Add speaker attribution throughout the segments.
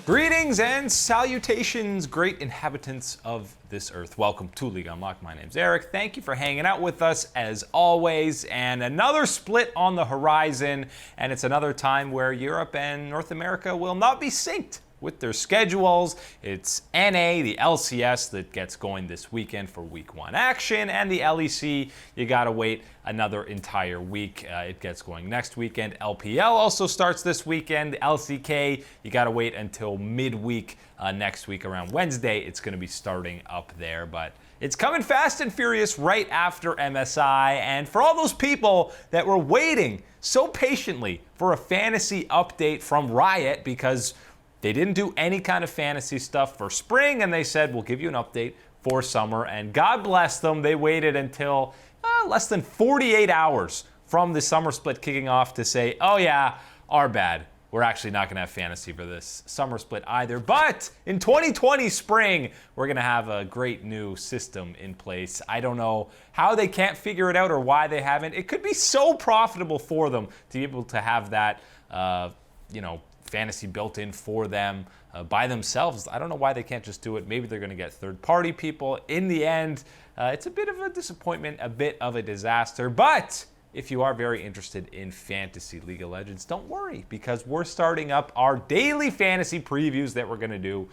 Speaker 1: Greetings and salutations, great inhabitants of this earth. Welcome to League Unlocked. My name's Eric. Thank you for hanging out with us as always. And another split on the horizon. And it's another time where Europe and North America will not be synced with their schedules. It's NA, the LCS, that gets going this weekend for week 1 action, and the LEC, you gotta wait another entire week. It gets going next weekend. LPL also starts this weekend. The LCK, you gotta wait until midweek next week around Wednesday. It's gonna be starting up there, but it's coming fast and furious right after MSI. And for all those people that were waiting so patiently for a fantasy update from Riot, because they didn't do any kind of fantasy stuff for spring, and they said, we'll give you an update for summer. And God bless them, they waited until less than 48 hours from the summer split kicking off to say, oh yeah, our bad. We're actually not going to have fantasy for this summer split either. But in 2020 spring, we're going to have a great new system in place. I don't know how they can't figure it out or why they haven't. It could be so profitable for them to be able to have that, fantasy built in for them by themselves. I don't know why they can't just do it. Maybe they're going to get third-party people. In the end, it's a bit of a disappointment, a bit of a disaster. But if you are very interested in Fantasy League of Legends, don't worry, because we're starting up our daily fantasy previews that we're going to do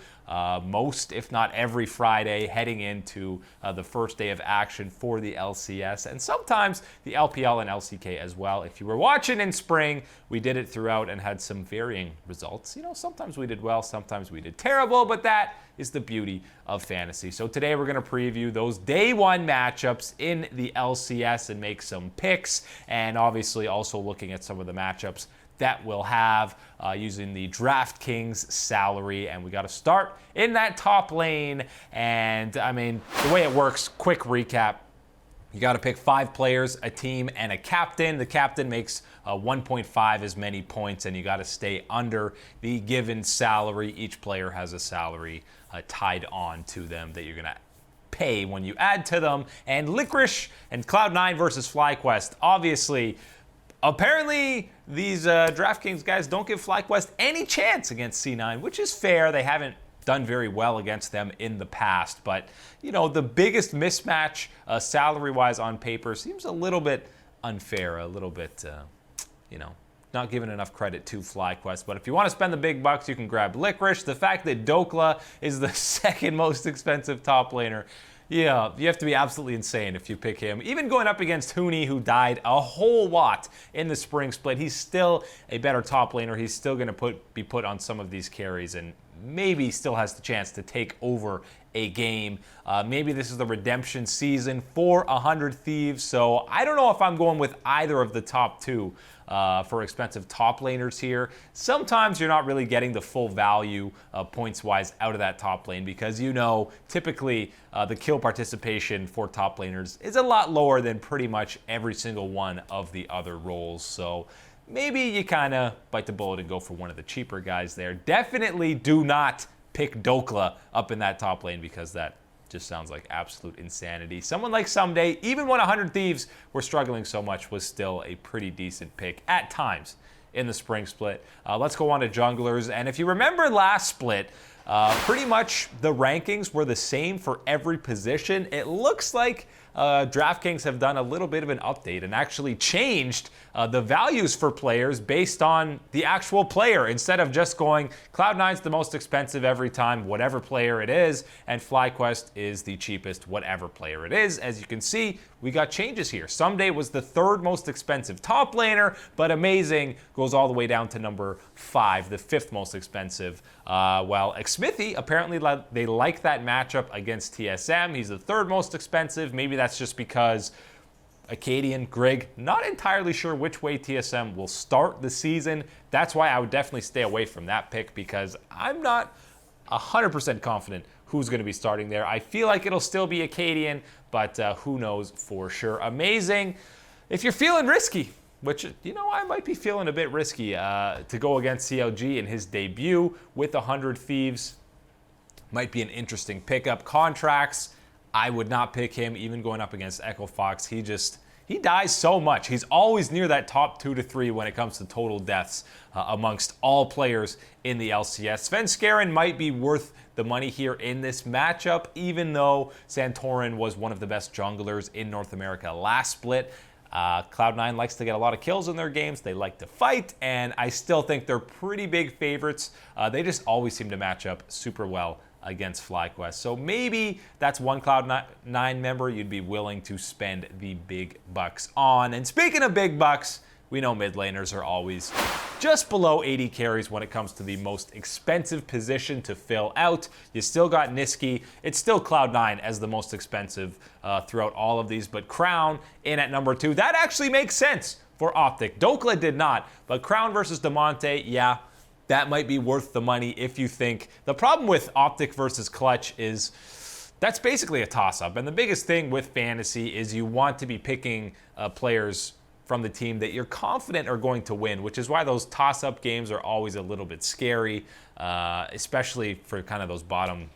Speaker 1: most, if not every Friday, heading into the first day of action for the LCS, and sometimes the LPL and LCK as well. If you were watching in spring, we did it throughout and had some varying results. Sometimes we did well, sometimes we did terrible, but that is the beauty of fantasy. So today we're going to preview those day one matchups in the LCS and make some picks, and obviously also looking at some of the matchups that we'll have using the DraftKings salary. And we got to start in that top lane. And I mean, the way it works, quick recap. You got to pick 5 players, a team, and a captain. The captain makes 1.5 as many points, and you got to stay under the given salary. Each player has a salary tied on to them that you're going to pay when you add to them. And Licorice and Cloud9 versus FlyQuest. Obviously, apparently, these DraftKings guys don't give FlyQuest any chance against C9, which is fair. They haven't done very well against them in the past. But, the biggest mismatch salary-wise on paper seems a little bit unfair, a little bit, not giving enough credit to FlyQuest. But if you want to spend the big bucks, you can grab Licorice. The fact that Dokla is the second most expensive top laner, yeah, you have to be absolutely insane if you pick him. Even going up against Huni, who died a whole lot in the spring split, he's still a better top laner. He's still going to be put on some of these carries and maybe still has the chance to take over a game. Maybe this is the redemption season for 100 Thieves. So I don't know if I'm going with either of the top two for expensive top laners here. Sometimes you're not really getting the full value points-wise out of that top lane because typically the kill participation for top laners is a lot lower than pretty much every single one of the other roles. So maybe you kind of bite the bullet and go for one of the cheaper guys there. Definitely do not pick Dokla up in that top lane because that just sounds like absolute insanity. Someone like Someday, even when 100 Thieves were struggling so much, was still a pretty decent pick at times in the spring split. Let's go on to junglers. And if you remember last split, pretty much the rankings were the same for every position. It looks like DraftKings have done a little bit of an update and actually changed the values for players based on the actual player. Instead of just going, Cloud9's the most expensive every time, whatever player it is, and FlyQuest is the cheapest, whatever player it is. As you can see, we got changes here. Someday was the 3rd most expensive top laner, but Amazing goes all the way down to number 5, the 5th most expensive. While Xmithy, apparently they like that matchup against TSM. He's the 3rd most expensive. Maybe that's just because Acadian, Grig, not entirely sure which way TSM will start the season. That's why I would definitely stay away from that pick because I'm not 100% confident who's going to be starting there. I feel like it'll still be Acadian, but who knows for sure. Amazing. If you're feeling risky, which, I might be feeling a bit risky to go against CLG in his debut with 100 Thieves, might be an interesting pickup. Contracts, I would not pick him even going up against Echo Fox. He dies so much. He's always near that top 2 to 3 when it comes to total deaths amongst all players in the LCS. Svenskeren might be worth the money here in this matchup, even though Santorin was one of the best junglers in North America last split. Cloud9 likes to get a lot of kills in their games. They like to fight, and I still think they're pretty big favorites. They just always seem to match up super well against FlyQuest. So maybe that's one Cloud9 member you'd be willing to spend the big bucks on. And speaking of big bucks, we know mid laners are always just below 80 carries when it comes to the most expensive position to fill out. You still got Niski. It's still Cloud9 as the most expensive throughout all of these, but Crown in at number 2. That actually makes sense for Optic. Dokla did not, but Crown versus Damonte, yeah, that might be worth the money if you think. The problem with Optic versus Clutch is that's basically a toss-up. And the biggest thing with fantasy is you want to be picking players from the team that you're confident are going to win, which is why those toss-up games are always a little bit scary, especially for kind of those bottom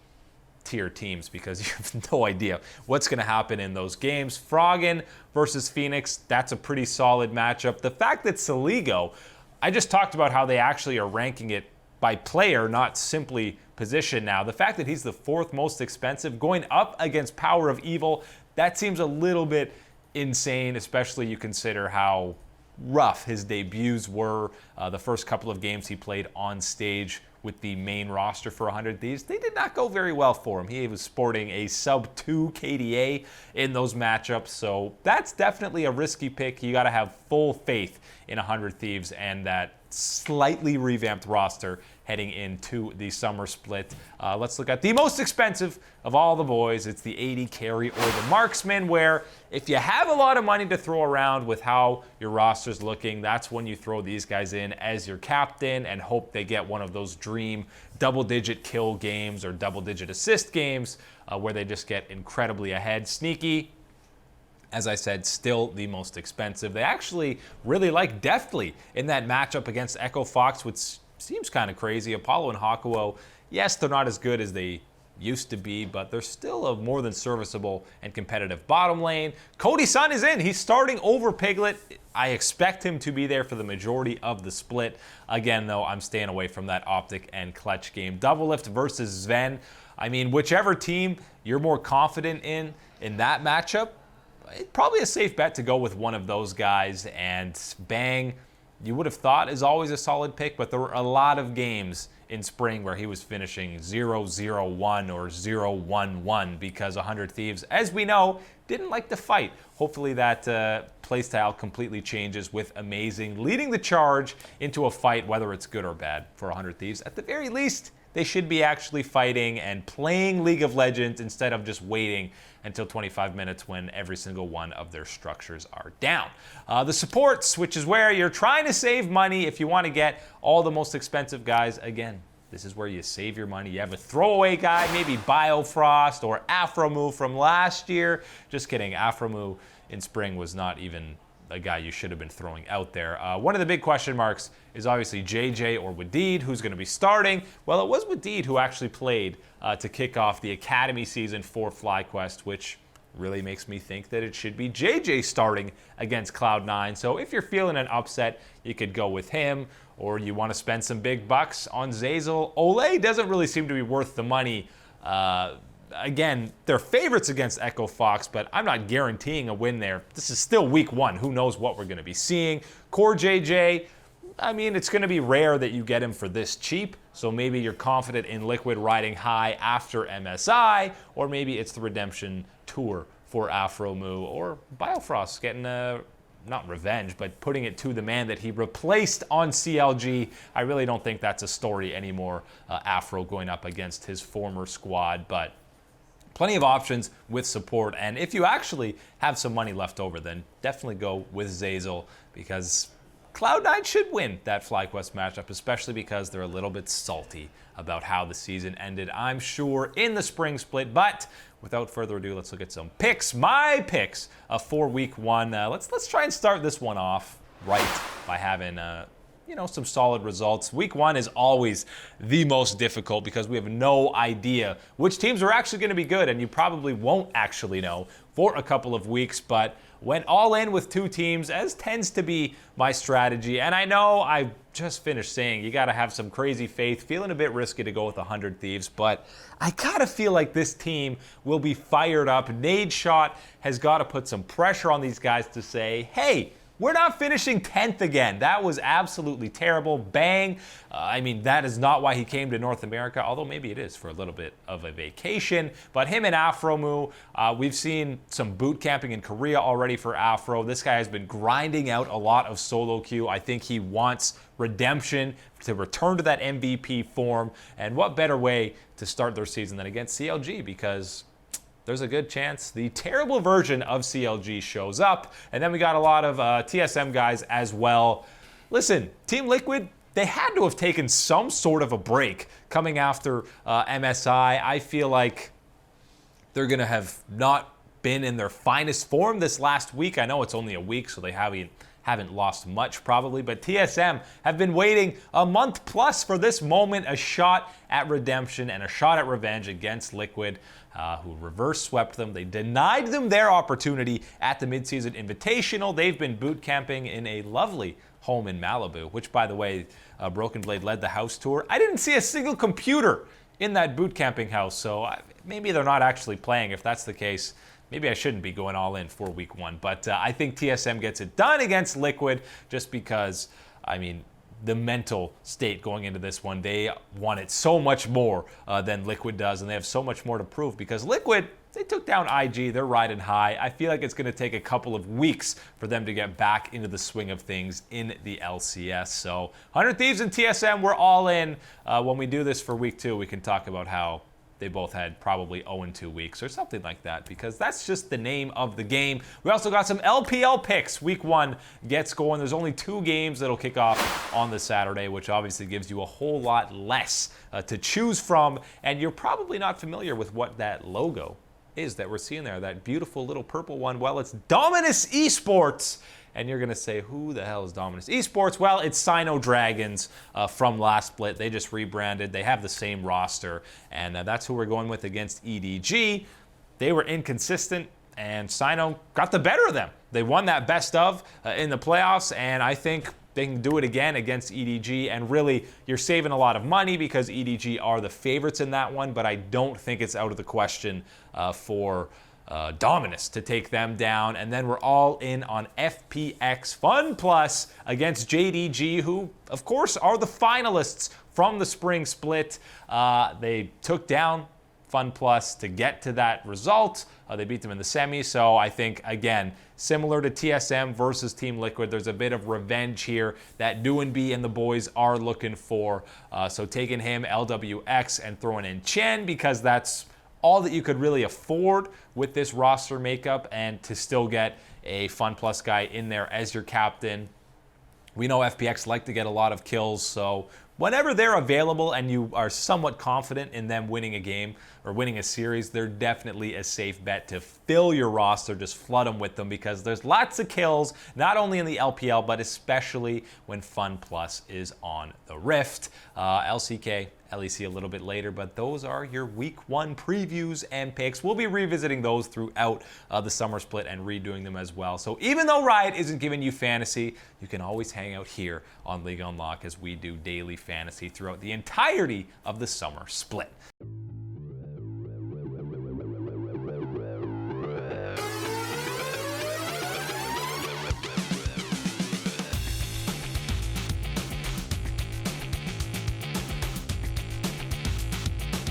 Speaker 1: tier teams, because you have no idea what's going to happen in those games. Froggen versus Phoenix, that's a pretty solid matchup. The fact that Saligo, I just talked about how they actually are ranking it by player, not simply position now. The fact that he's the 4th most expensive, going up against Power of Evil, that seems a little bit insane, especially you consider how rough his debuts were. The first couple of games he played on stage with the main roster for 100 Thieves, they did not go very well for him. He was sporting a sub-2 KDA in those matchups, so that's definitely a risky pick. You got to have full faith in 100 Thieves and that slightly revamped roster heading into the summer split. Let's look at the most expensive of all the boys. It's the 80 carry or the marksman, where if you have a lot of money to throw around with how your roster's looking, that's when you throw these guys in as your captain and hope they get one of those dream double-digit kill games or double-digit assist games where they just get incredibly ahead. Sneaky, as I said, still the most expensive. They actually really like Deftly in that matchup against Echo Fox, which seems kind of crazy. Apollo and Hakuo, yes, they're not as good as they used to be, but they're still a more than serviceable and competitive bottom lane. Cody Sun is in. He's starting over Piglet. I expect him to be there for the majority of the split. Again, though, I'm staying away from that Optic and Clutch game. Doublelift versus Sven. I mean, whichever team you're more confident in that matchup, it's probably a safe bet to go with one of those guys. And Bang, you would have thought is always a solid pick, but there were a lot of games in spring where he was finishing 0-0-1 or 0-1-1 because 100 Thieves, as we know, didn't like to fight. Hopefully that playstyle completely changes with Amazing leading the charge into a fight, whether it's good or bad for 100 Thieves. At the very least, they should be actually fighting and playing League of Legends instead of just waiting until 25 minutes when every single one of their structures are down. The supports, which is where you're trying to save money if you want to get all the most expensive guys. Again, this is where you save your money. You have a throwaway guy, maybe Biofrost or Afromu from last year. Just kidding, Afromu in spring was not even a guy you should have been throwing out there. One of the big question marks is obviously JJ or Wadid, who's going to be starting. Well, it was Wadid who actually played to kick off the Academy season for FlyQuest, which really makes me think that it should be JJ starting against Cloud9. So if you're feeling an upset, you could go with him, or you want to spend some big bucks on Zeyzal. Olay doesn't really seem to be worth the money. Again, they're favorites against Echo Fox, but I'm not guaranteeing a win there. This is still week 1. Who knows what we're going to be seeing? Core JJ, I mean, it's going to be rare that you get him for this cheap, so maybe you're confident in Liquid riding high after MSI, or maybe it's the redemption tour for Afromu, or Biofrost getting not revenge, but putting it to the man that he replaced on CLG. I really don't think that's a story anymore, Afro going up against his former squad, but plenty of options with support. And if you actually have some money left over, then definitely go with Zeyzal, because Cloud9 should win that FlyQuest matchup, especially because they're a little bit salty about how the season ended, I'm sure, in the spring split. But without further ado, let's look at some picks. My picks for week 1. Let's try and start this one off right by having some solid results. Week 1 is always the most difficult because we have no idea which teams are actually going to be good, and you probably won't actually know for a couple of weeks, but went all in with 2 teams, as tends to be my strategy. And I know I just finished saying you got to have some crazy faith, feeling a bit risky to go with 100 Thieves, but I gotta feel like this team will be fired up. Nadeshot has got to put some pressure on these guys to say, hey, we're not finishing 10th again. That was absolutely terrible. Bang. I mean, that is not why he came to North America, although maybe it is for a little bit of a vacation. But him and Afromu, we've seen some boot camping in Korea already for Afro. This guy has been grinding out a lot of solo queue. I think he wants redemption to return to that MVP form. And what better way to start their season than against CLG, because there's a good chance the terrible version of CLG shows up. And then we got a lot of TSM guys as well. Listen, Team Liquid, they had to have taken some sort of a break coming after MSI. I feel like they're going to have not been in their finest form this last week. I know it's only a week, so they haven't lost much probably, but TSM have been waiting a month plus for this moment, a shot at redemption and a shot at revenge against Liquid, who reverse swept them. They denied them their opportunity at the midseason invitational. They've been boot camping in a lovely home in Malibu, which, by the way, Broken Blade led the house tour. I didn't see a single computer in that boot camping house, so maybe they're not actually playing. If that's the case, maybe I shouldn't be going all in for week 1, but I think TSM gets it done against Liquid just because, I mean, the mental state going into this one, they want it so much more than Liquid does, and they have so much more to prove because Liquid, they took down IG, they're riding high. I feel like it's going to take a couple of weeks for them to get back into the swing of things in the LCS. So 100 Thieves and TSM, we're all in. When we do this for week 2, we can talk about how they both had probably 0-2 weeks or something like that, because that's just the name of the game. We also got some LPL picks. Week 1 gets going. There's only 2 games that'll kick off on the Saturday, which obviously gives you a whole lot less to choose from. And you're probably not familiar with what that logo is that we're seeing there, that beautiful little purple one. Well, it's Dominus eSports. And you're going to say, who the hell is Dominus eSports? Well, it's Sino Dragons from last split. They just rebranded. They have the same roster, and that's who we're going with against EDG. They were inconsistent, and Sino got the better of them. They won that best of in the playoffs, and I think they can do it again against EDG. And really, you're saving a lot of money because EDG are the favorites in that one, but I don't think it's out of the question for Dominus to take them down. And then we're all in on FPX Fun Plus against JDG, who of course are the finalists from the spring split. They took down Fun Plus to get to that result. They beat them in the semi. So I think, again, similar to TSM versus Team Liquid, there's a bit of revenge here that Doinb and the boys are looking for. So taking him, LWX, and throwing in Chen, because that's all that you could really afford with this roster makeup, and to still get a Fun Plus guy in there as your captain. We know FPX like to get a lot of kills, so whenever they're available and you are somewhat confident in them winning a game or winning a series, they're definitely a safe bet to fill your roster, just flood them with them, because there's lots of kills, not only in the LPL, but especially when Fun Plus is on the Rift. LCK, LEC a little bit later, but those are your week 1 previews and picks. We'll be revisiting those throughout the summer split and redoing them as well. So even though Riot isn't giving you fantasy, you can always hang out here on League Unlock as we do daily fantasy throughout the entirety of the summer split.